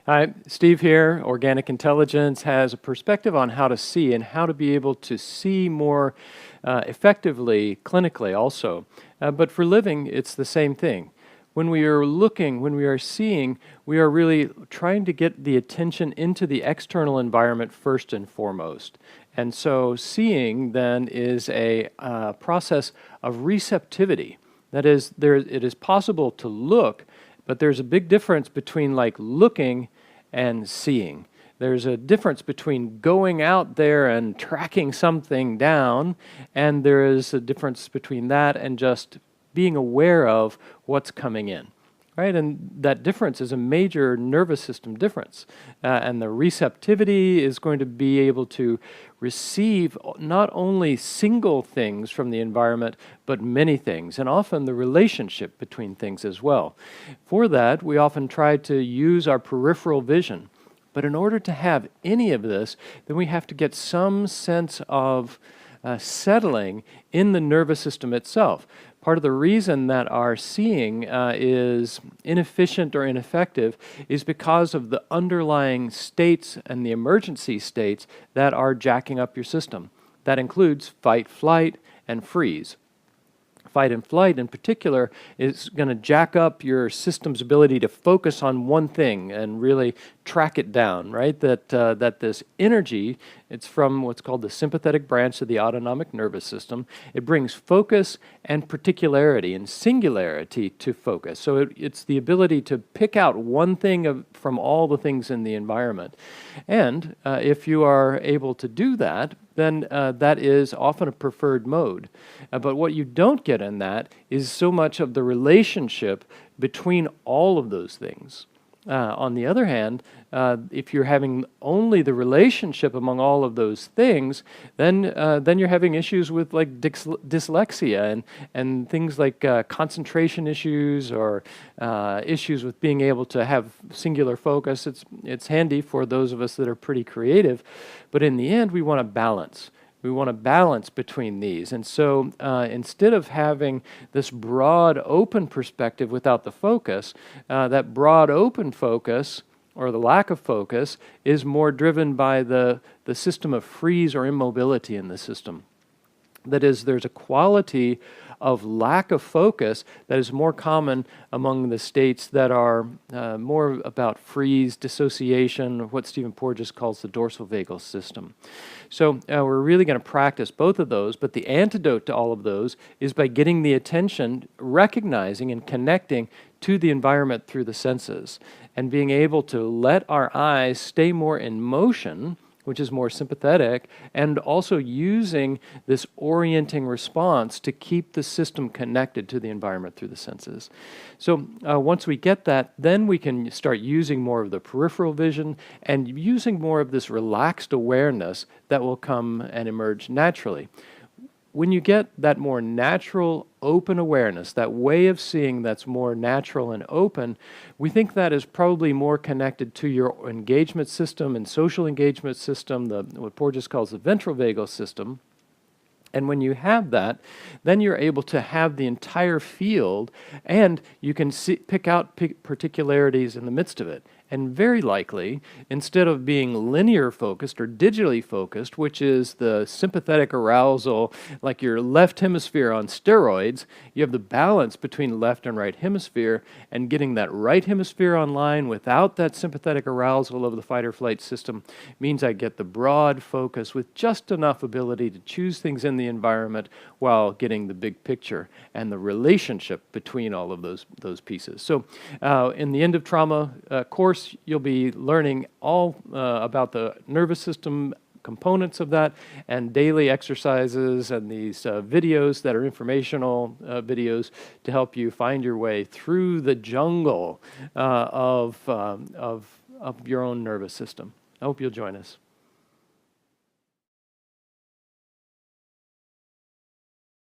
Hi, Steve here. Organic Intelligence has a perspective on how to see and how to be able to see more effectively clinically also. But for living, it's the same thing. When we are looking, when we are seeing, we are really trying to get the attention into the external environment first and foremost. And so seeing then is a process of receptivity. That is, it is possible to look, but there's a big difference between like looking and seeing. There's a difference between going out there and tracking something down, and there is a difference between that and just being aware of what's coming in. Right? And that difference is a major nervous system difference. And the receptivity is going to be able to receive not only single things from the environment, but many things, and often the relationship between things as well. For that, we often try to use our peripheral vision. But in order to have any of this, then we have to get some sense of settling in the nervous system itself. Part of the reason that our seeing is inefficient or ineffective is because of the underlying states and the emergency states that are jacking up your system. That includes fight, flight, and freeze. Fight and flight in particular is going to jack up your system's ability to focus on one thing and really track it down, right? That this energy, it's from what's called the sympathetic branch of the autonomic nervous system. It brings focus and particularity and singularity to focus. So it's the ability to pick out one thing from all the things in the environment. And if you are able to do that, then that is often a preferred mode. But what you don't get in that is so much of the relationship between all of those things. On the other hand, if you're having only the relationship among all of those things, then you're having issues with like dyslexia and things like concentration issues or issues with being able to have singular focus. It's handy for those of us that are pretty creative, but in the end, we want to balance. We want to balance between these. And so instead of having this broad open perspective without the focus, that broad open focus or the lack of focus is more driven by the system of freeze or immobility in the system. That is, there's a quality of lack of focus that is more common among the states that are more about freeze, dissociation, what Stephen Porges calls the dorsal vagal system. So we're really going to practice both of those, but the antidote to all of those is by getting the attention, recognizing and connecting to the environment through the senses, and being able to let our eyes stay more in motion, which is more sympathetic, and also using this orienting response to keep the system connected to the environment through the senses. So once we get that, then we can start using more of the peripheral vision and using more of this relaxed awareness that will come and emerge naturally. When you get that more natural, open awareness, that way of seeing that's more natural and open, we think that is probably more connected to your engagement system and social engagement system, what Porges calls the ventral vagal system. And when you have that, then you're able to have the entire field, and you can pick out particularities in the midst of it. And very likely, instead of being linear focused or digitally focused, which is the sympathetic arousal, like your left hemisphere on steroids, you have the balance between left and right hemisphere, and getting that right hemisphere online without that sympathetic arousal of the fight or flight system means I get the broad focus with just enough ability to choose things in the environment while getting the big picture and the relationship between all of those pieces. So in the end of trauma course, you'll be learning all about the nervous system components of that and daily exercises and these videos that are informational videos to help you find your way through the jungle of your own nervous system. I hope you'll join us.